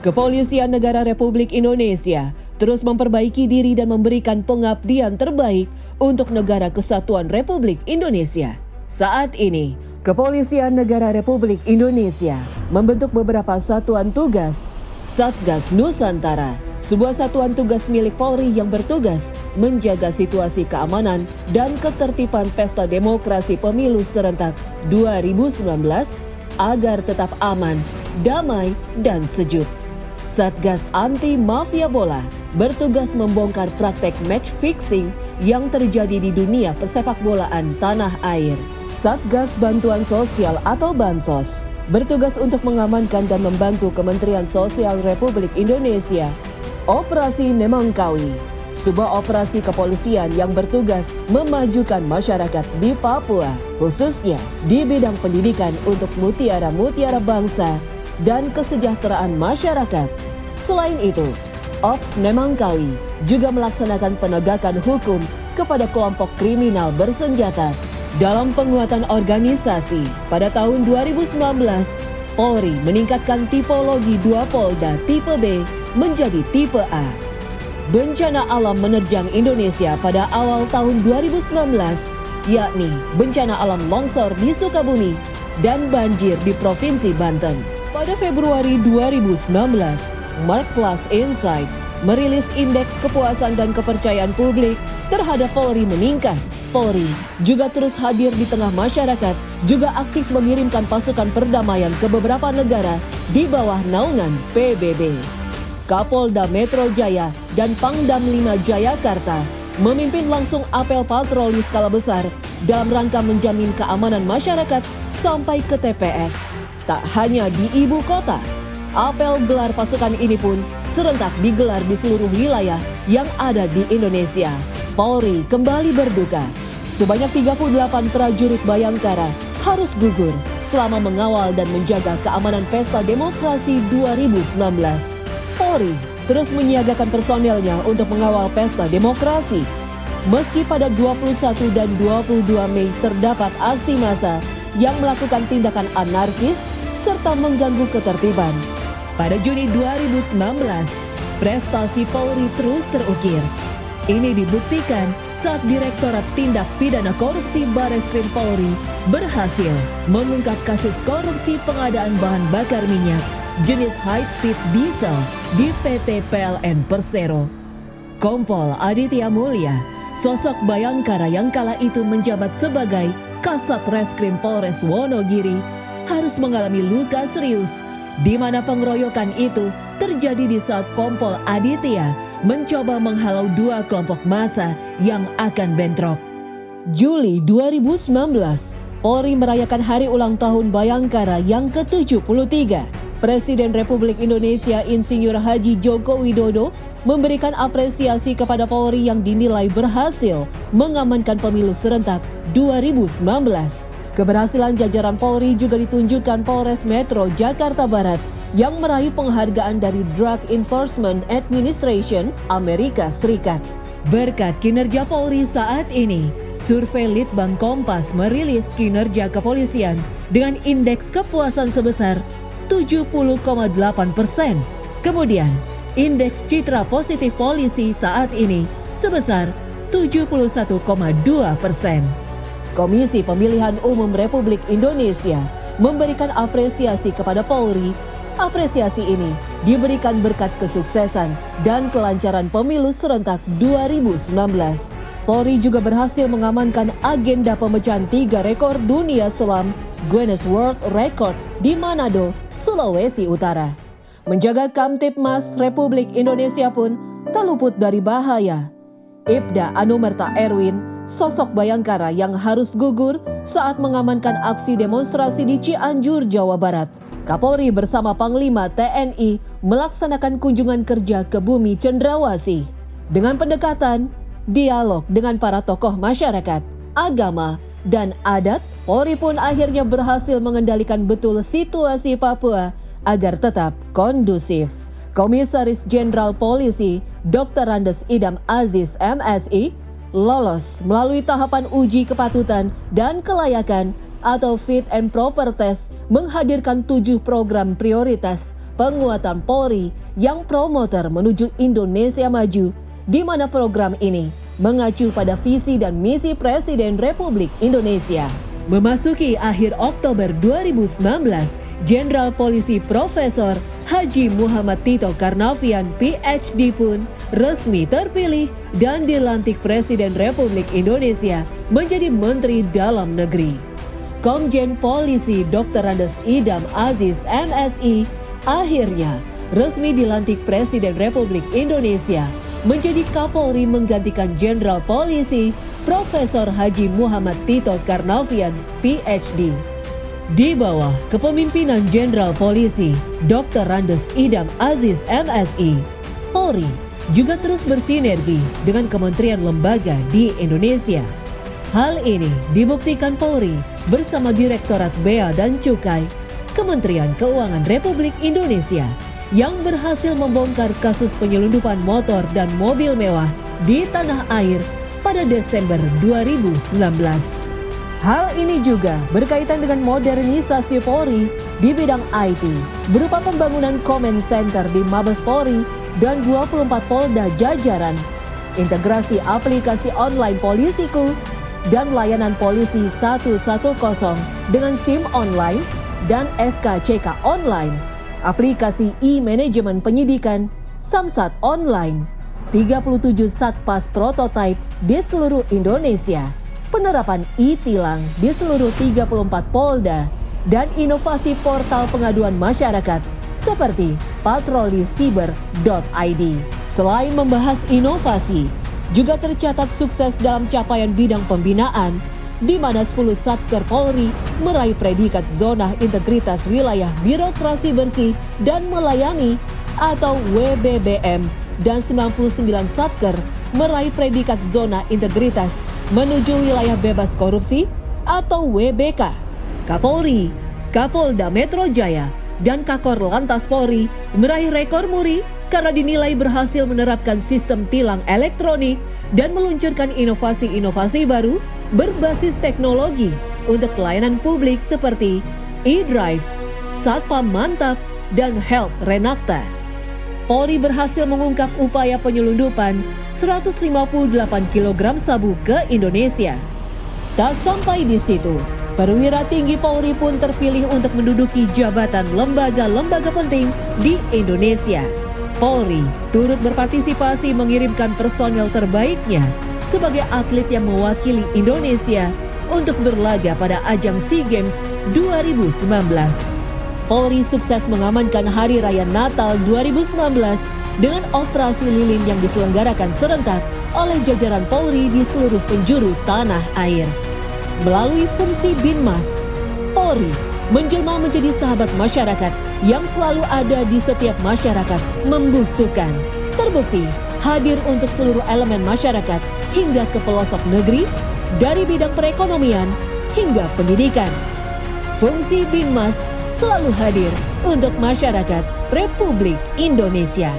Kepolisian Negara Republik Indonesia terus memperbaiki diri dan memberikan pengabdian terbaik untuk Negara Kesatuan Republik Indonesia. Saat ini, Kepolisian Negara Republik Indonesia membentuk beberapa satuan tugas. Satgas Nusantara, sebuah satuan tugas milik Polri yang bertugas menjaga situasi keamanan dan ketertiban Pesta Demokrasi Pemilu Serentak 2019 agar tetap aman, damai, dan sejuk. Satgas Anti Mafia Bola bertugas membongkar praktek match fixing yang terjadi di dunia persepakbolaan tanah air. Satgas Bantuan Sosial atau Bansos bertugas untuk mengamankan dan membantu Kementerian Sosial Republik Indonesia Operasi Nemangkawi, sebuah operasi kepolisian yang bertugas memajukan masyarakat di Papua, khususnya di bidang pendidikan untuk mutiara-mutiara bangsa dan kesejahteraan masyarakat. Selain itu, Ops Nemangkawi juga melaksanakan penegakan hukum kepada kelompok kriminal bersenjata. Dalam penguatan organisasi pada tahun 2019, Polri meningkatkan tipologi 2 Polda tipe B menjadi tipe A. Bencana alam menerjang Indonesia pada awal tahun 2019, yakni bencana alam longsor di Sukabumi dan banjir di Provinsi Banten. Pada Februari 2019, Mark Plus Insight merilis indeks kepuasan dan kepercayaan publik terhadap Polri meningkat. Polri juga terus hadir di tengah masyarakat, juga aktif mengirimkan pasukan perdamaian ke beberapa negara di bawah naungan PBB. Kapolda Metro Jaya dan Pangdam 5 Jayakarta memimpin langsung apel patroli skala besar dalam rangka menjamin keamanan masyarakat sampai ke TPS. Tak hanya di ibu kota, apel gelar pasukan ini pun serentak digelar di seluruh wilayah yang ada di Indonesia. Polri kembali berduka. Sebanyak 38 prajurit Bayangkara harus gugur selama mengawal dan menjaga keamanan Pesta Demokrasi 2019. Polri terus menyiagakan personelnya untuk mengawal Pesta Demokrasi. Meski pada 21 dan 22 Mei terdapat aksi massa yang melakukan tindakan anarkis serta mengganggu ketertiban. Pada Juni 2019, prestasi Polri terus terukir. Ini dibuktikan saat Direktorat Tindak Pidana Korupsi Bareskrim Polri berhasil mengungkap kasus korupsi pengadaan bahan bakar minyak jenis high speed diesel di PT PLN Persero. Kompol Aditya Mulya, sosok Bayangkara yang kala itu menjabat sebagai Kasat Reskrim Polres Wonogiri, harus mengalami luka serius, di mana pengeroyokan itu terjadi di saat Kompol Aditya mencoba menghalau 2 kelompok massa yang akan bentrok. Juli 2019, Polri merayakan hari ulang tahun Bayangkara yang ke-73. Presiden Republik Indonesia Insinyur Haji Joko Widodo memberikan apresiasi kepada Polri yang dinilai berhasil mengamankan pemilu serentak 2019. Keberhasilan jajaran Polri juga ditunjukkan Polres Metro Jakarta Barat yang meraih penghargaan dari Drug Enforcement Administration Amerika Serikat. Berkat kinerja Polri saat ini, survei Litbang Kompas merilis kinerja kepolisian dengan indeks kepuasan sebesar 70,8%. Kemudian, indeks citra positif polisi saat ini sebesar 71,2%. Komisi Pemilihan Umum Republik Indonesia memberikan apresiasi kepada Polri. Apresiasi ini diberikan berkat kesuksesan dan kelancaran pemilu serentak 2019. Polri juga berhasil mengamankan agenda pemecahan 3 rekor dunia selam Guinness World Records di Manado, Sulawesi Utara. Menjaga Kamtibmas Republik Indonesia pun tak luput dari bahaya. Ibda Anumerta Erwin, sosok Bayangkara yang harus gugur saat mengamankan aksi demonstrasi di Cianjur, Jawa Barat. Kapolri bersama Panglima TNI melaksanakan kunjungan kerja ke bumi Cendrawasih. Dengan pendekatan, dialog dengan para tokoh masyarakat, agama, dan adat, Polri pun akhirnya berhasil mengendalikan betul situasi Papua agar tetap kondusif. Komisaris Jenderal Polisi Dr. Andes Idam Aziz MSI lolos melalui tahapan uji kepatutan dan kelayakan atau fit and proper test, menghadirkan 7 program prioritas penguatan Polri yang promotor menuju Indonesia Maju, di mana program ini mengacu pada visi dan misi Presiden Republik Indonesia. Memasuki akhir Oktober 2019, Jenderal Polisi Profesor Haji Muhammad Tito Karnavian PhD pun resmi terpilih dan dilantik Presiden Republik Indonesia menjadi Menteri Dalam Negeri. Komjen Polisi Dr. Andes Idam Aziz MSI akhirnya resmi dilantik Presiden Republik Indonesia menjadi Kapolri menggantikan Jenderal Polisi Profesor Haji Muhammad Tito Karnavian PhD. Di bawah kepemimpinan Jenderal Polisi Dr. Andes Idam Aziz MSI, Polri juga terus bersinergi dengan kementerian lembaga di Indonesia. Hal ini dibuktikan Polri bersama Direktorat Bea dan Cukai Kementerian Keuangan Republik Indonesia yang berhasil membongkar kasus penyelundupan motor dan mobil mewah di tanah air pada Desember 2019. Hal ini juga berkaitan dengan modernisasi Polri di bidang IT berupa pembangunan Command Center di Mabes Polri dan 24 Polda jajaran, integrasi aplikasi online Polisiku dan layanan polisi 110 dengan SIM online dan SKCK online, aplikasi e-manajemen penyidikan, Samsat online, 37 Satpas prototipe di seluruh Indonesia, penerapan e-tilang di seluruh 34 Polda, dan inovasi portal pengaduan masyarakat seperti patrolisiber.id. Selain membahas inovasi, juga tercatat sukses dalam capaian bidang pembinaan, di mana 10 Satker Polri meraih predikat Zona Integritas Wilayah Birokrasi Bersih dan Melayani atau WBBM, dan 99 Satker meraih predikat Zona Integritas menuju Wilayah Bebas Korupsi atau WBK. Kapolri, Kapolda Metro Jaya, dan Kakor Lantas Polri meraih rekor muri karena dinilai berhasil menerapkan sistem tilang elektronik dan meluncurkan inovasi-inovasi baru berbasis teknologi untuk pelayanan publik seperti e-drives, Satpam Mantap, dan Health Renakta. Polri berhasil mengungkap upaya penyelundupan 158 kg sabu ke Indonesia. Tak sampai di situ, perwira tinggi Polri pun terpilih untuk menduduki jabatan lembaga-lembaga penting di Indonesia. Polri turut berpartisipasi mengirimkan personel terbaiknya sebagai atlet yang mewakili Indonesia untuk berlaga pada ajang SEA Games 2019. Polri sukses mengamankan Hari Raya Natal 2019 dengan operasi lilin yang diselenggarakan serentak oleh jajaran Polri di seluruh penjuru tanah air. Melalui fungsi Binmas, Polri menjelma menjadi sahabat masyarakat yang selalu ada di setiap masyarakat membutuhkan. Terbukti hadir untuk seluruh elemen masyarakat hingga ke pelosok negeri, dari bidang perekonomian hingga pendidikan. Fungsi Binmas selalu hadir untuk masyarakat Republik Indonesia.